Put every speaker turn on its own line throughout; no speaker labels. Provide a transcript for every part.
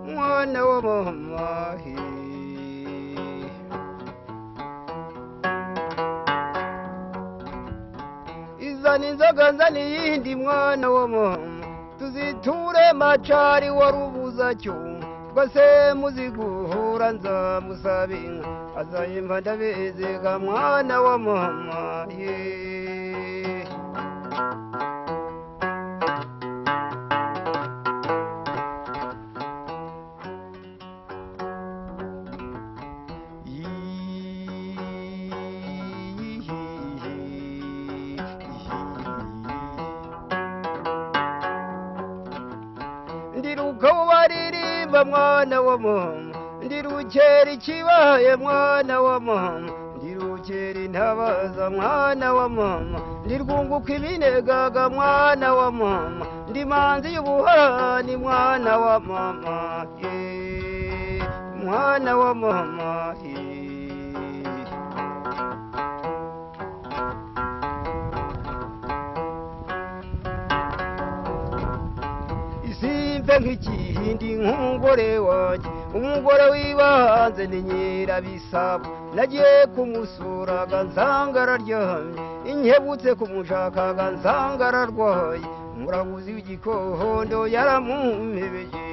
mwana wa mama izana inzoga nzana iyindi mwana wa mama tuziture macari warubuza cyo rwose muziguhura nzamusaba inka azayimva ndabezega mwana wa mama ndiruka ubaririmba mwana wa mama ndirukera ikibaye mwana wa mama ndirukera intabaza mwana wa mama ndirwunguka ibinegaga mwana wa mama ndimanzi y'ubuhani mwana wa mama mwana wa mama simpe nk'ikihindi nk'umugore wanjye umugore wibanze ni nyirabisabo nagiye kumusuraga nsanga araryamye inkebutse kumushakaga nsanga ararwaye murabuzi w'igikohondo yaramumpebeye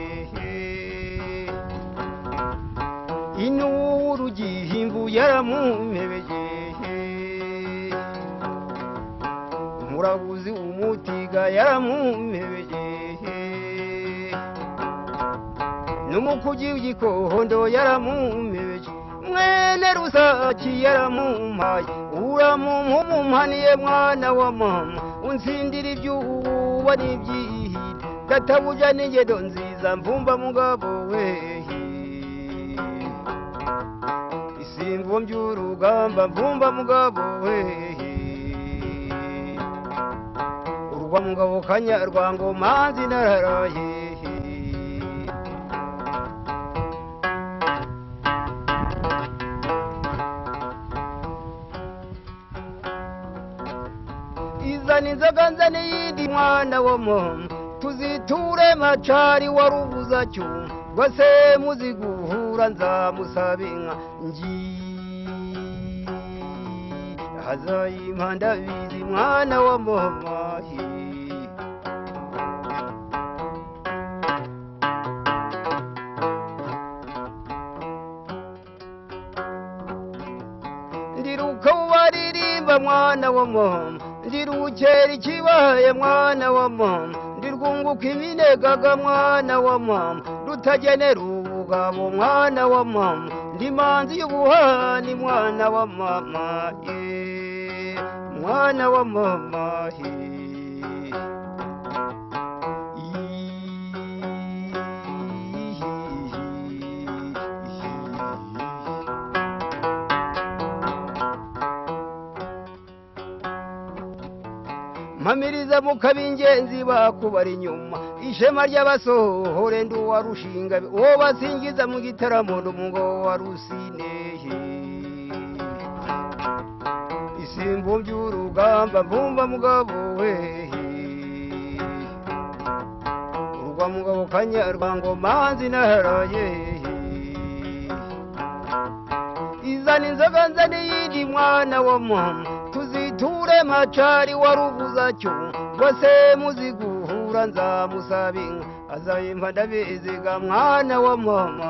inuru gihimbu yaramumpebeye murabuzi umutiga yaramumpebeye numukuji w'igikohondo yaramumeje mwene rusaki yaramumpaye uramumpaniye mwana wa mama unsindira ibyuba n'ibyihira gatabuja n'ingendo nziza mvumba mugabo wehe isimbo mby'urugamba mvumba mugabo wehe urwa mugabo kanyarwango manzi nararaye izana inzoga nzana iyindi mwana wa mama tuziture macari warubuza cyo rwose muziguhura nzamusaba inka hazayimpa ndabizi mwana wa mama ndiruka ubaririmba mwana wa mama ndirukera ikibaye mwana wa mama ndirwunguka ibinegaga mwana wa mama rutagenera ubugabo mwana wa mama ndimanzi y'ubuhani mwana wa mama mwana wa mama mpamiriza mukabingenzi bakubara inyuma ishema ry'abasohore nduwarushinga uwo basingiza mu gitaramo ndumugo wa rusinehe isimbo by'urugamba mvumba mugabo wehe urwa mugabo kanyarwango manzi naharaye izana inzoga nzana iyindi mwana wa mama tuziture macari warubuza cyo rwose muziguhura nzamusaba inka azayimpa ndabezega mwana wa mama